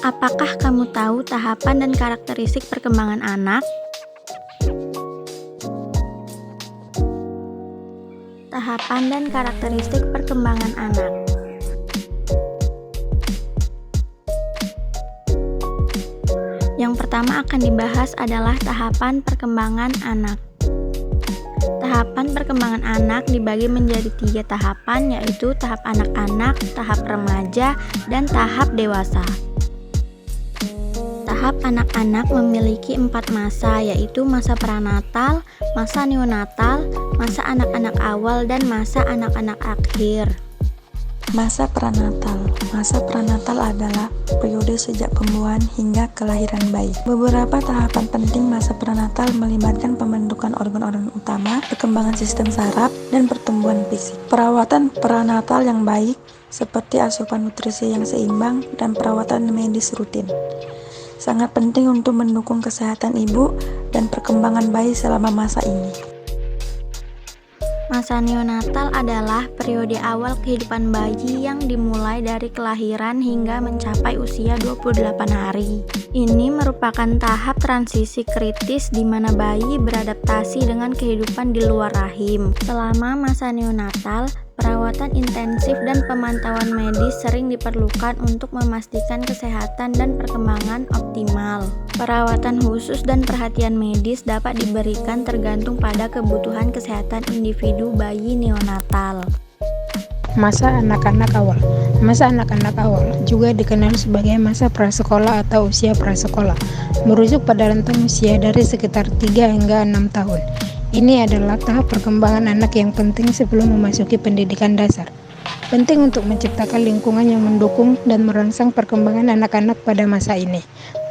Apakah kamu tahu tahapan dan karakteristik perkembangan anak? Tahapan dan karakteristik perkembangan anak. Yang pertama akan dibahas adalah tahapan perkembangan anak. Tahapan perkembangan anak dibagi menjadi 3 tahapan, yaitu tahap anak-anak, tahap remaja, dan tahap dewasa. Tahap anak-anak memiliki 4 masa, yaitu masa pranatal, masa neonatal, masa anak-anak awal, dan masa anak-anak akhir. Masa pranatal. Masa pranatal adalah periode sejak pembuahan hingga kelahiran bayi. Beberapa tahapan penting masa pranatal melibatkan pembentukan organ-organ utama, perkembangan sistem saraf, dan pertumbuhan fisik. Perawatan pranatal yang baik, seperti asupan nutrisi yang seimbang dan perawatan medis rutin, sangat penting untuk mendukung kesehatan ibu dan perkembangan bayi selama masa ini. Masa neonatal adalah periode awal kehidupan bayi yang dimulai dari kelahiran hingga mencapai usia 28 hari. Ini merupakan tahap transisi kritis di mana bayi beradaptasi dengan kehidupan di luar rahim. Selama masa neonatal, perawatan intensif dan pemantauan medis sering diperlukan untuk memastikan kesehatan dan perkembangan optimal. Perawatan khusus dan perhatian medis dapat diberikan tergantung pada kebutuhan kesehatan individu bayi neonatal. Masa anak-anak awal. Masa anak-anak awal juga dikenal sebagai masa prasekolah atau usia prasekolah, merujuk pada rentang usia dari sekitar 3 hingga 6 tahun. Ini adalah tahap perkembangan anak yang penting sebelum memasuki pendidikan dasar. Penting untuk menciptakan lingkungan yang mendukung dan merangsang perkembangan anak-anak pada masa ini.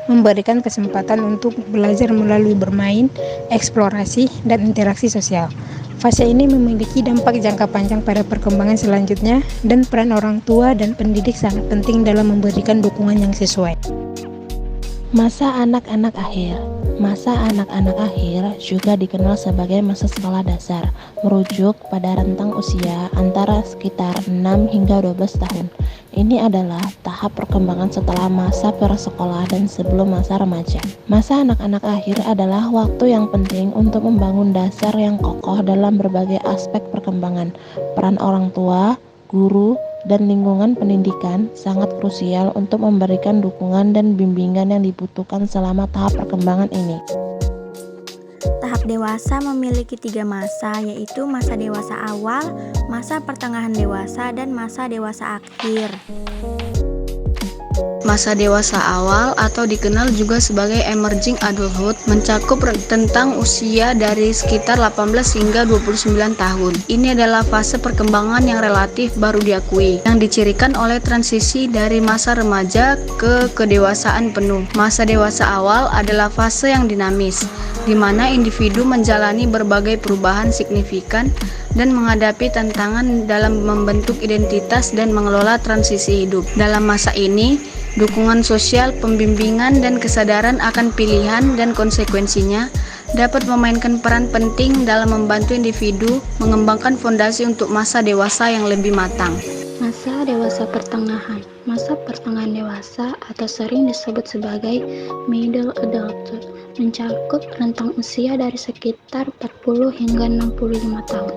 Memberikan kesempatan untuk belajar melalui bermain, eksplorasi, dan interaksi sosial. Fase ini memiliki dampak jangka panjang pada perkembangan selanjutnya, dan peran orang tua dan pendidik sangat penting dalam memberikan dukungan yang sesuai. Masa anak-anak akhir. Masa anak-anak akhir juga dikenal sebagai masa sekolah dasar, merujuk pada rentang usia antara sekitar 6 hingga 12 tahun. Ini adalah tahap perkembangan setelah masa prasekolah dan sebelum masa remaja. Masa anak-anak akhir adalah waktu yang penting untuk membangun dasar yang kokoh dalam berbagai aspek perkembangan. Peran orang tua, guru, dan lingkungan pendidikan sangat krusial untuk memberikan dukungan dan bimbingan yang dibutuhkan selama tahap perkembangan ini. Tahap dewasa memiliki 3 masa, yaitu masa dewasa awal, masa pertengahan dewasa, dan masa dewasa akhir. Masa dewasa awal atau dikenal juga sebagai emerging adulthood mencakup tentang usia dari sekitar 18 hingga 29 tahun. Ini adalah fase perkembangan yang relatif baru diakui, yang dicirikan oleh transisi dari masa remaja ke kedewasaan penuh. Masa dewasa awal adalah fase yang dinamis, di mana individu menjalani berbagai perubahan signifikan dan menghadapi tantangan dalam membentuk identitas dan mengelola transisi hidup. Dalam masa ini, dukungan sosial, pembimbingan, dan kesadaran akan pilihan dan konsekuensinya dapat memainkan peran penting dalam membantu individu mengembangkan fondasi untuk masa dewasa yang lebih matang. Masa dewasa pertengahan. Masa pertengahan dewasa atau sering disebut sebagai middle adulthood mencakup rentang usia dari sekitar 40 hingga 65 tahun.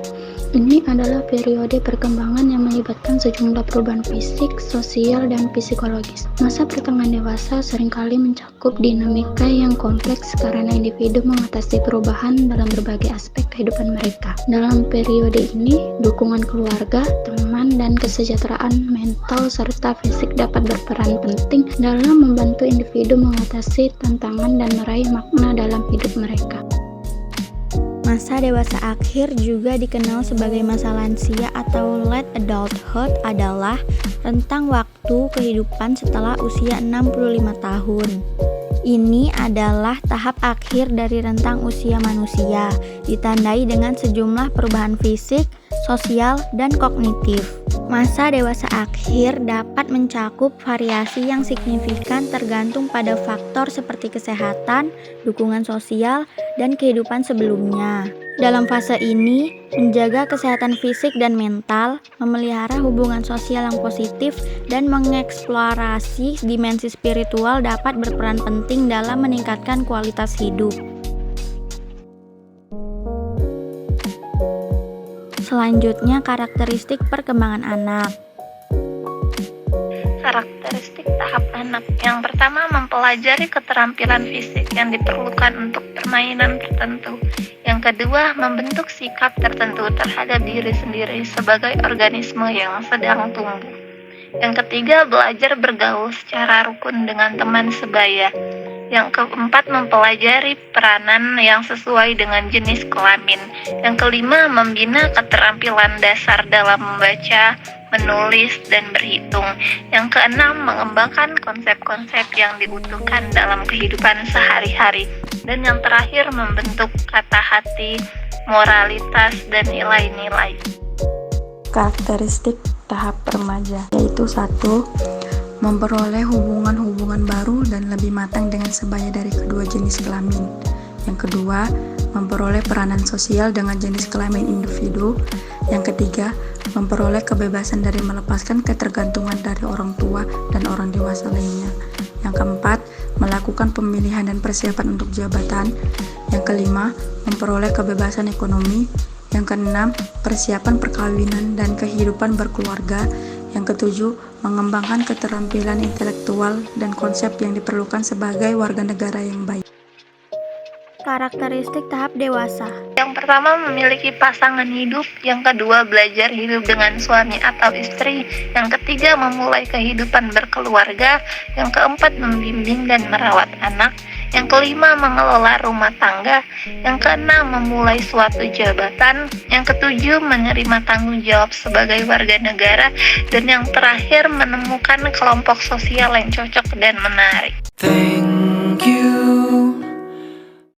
Ini adalah periode perkembangan yang melibatkan sejumlah perubahan fisik, sosial, dan psikologis. Masa pertengahan dewasa seringkali mencakup dinamika yang kompleks karena individu mengatasi perubahan dalam berbagai aspek kehidupan mereka. Dalam periode ini, dukungan keluarga, teman, dan kesejahteraan mental serta fisik dapat berperan penting dalam membantu individu mengatasi tantangan dan meraih makna dalam hidup mereka. Masa dewasa akhir juga dikenal sebagai masa lansia atau late adulthood adalah rentang waktu kehidupan setelah usia 65 tahun. Ini adalah tahap akhir dari rentang usia manusia, ditandai dengan sejumlah perubahan fisik, sosial, dan kognitif. Masa dewasa akhir dapat mencakup variasi yang signifikan tergantung pada faktor seperti kesehatan, dukungan sosial, dan kehidupan sebelumnya. Dalam fase ini, menjaga kesehatan fisik dan mental, memelihara hubungan sosial yang positif, dan mengeksplorasi dimensi spiritual dapat berperan penting dalam meningkatkan kualitas hidup. Selanjutnya, karakteristik perkembangan anak. Karakteristik tahap anak. Yang pertama, mempelajari keterampilan fisik yang diperlukan untuk permainan tertentu. Yang kedua, membentuk sikap tertentu terhadap diri sendiri sebagai organisme yang sedang tumbuh. Yang ketiga, belajar bergaul secara rukun dengan teman sebaya. Yang keempat, mempelajari peranan yang sesuai dengan jenis kelamin. Yang kelima, membina keterampilan dasar dalam membaca, menulis, dan berhitung. Yang keenam, mengembangkan konsep-konsep yang dibutuhkan dalam kehidupan sehari-hari. Dan yang terakhir, membentuk kata hati, moralitas, dan nilai-nilai. Karakteristik tahap remaja yaitu 1. Memperoleh hubungan-hubungan baru dan lebih matang dengan sebaya dari kedua jenis kelamin. Yang kedua, memperoleh peranan sosial dengan jenis kelamin individu. Yang ketiga, memperoleh kebebasan dari melepaskan ketergantungan dari orang tua dan orang dewasa lainnya. Yang keempat, melakukan pemilihan dan persiapan untuk jabatan. Yang kelima, memperoleh kebebasan ekonomi. Yang keenam, persiapan perkawinan dan kehidupan berkeluarga. Yang ketujuh, mengembangkan keterampilan intelektual dan konsep yang diperlukan sebagai warga negara yang baik. Karakteristik tahap dewasa. Yang pertama, memiliki pasangan hidup. Yang kedua, belajar hidup dengan suami atau istri. Yang ketiga, memulai kehidupan berkeluarga. Yang keempat, membimbing dan merawat anak. Yang kelima, mengelola rumah tangga. Yang keenam, memulai suatu jabatan. Yang ketujuh, menerima tanggung jawab sebagai warga negara. Dan yang terakhir, menemukan kelompok sosial yang cocok dan menarik.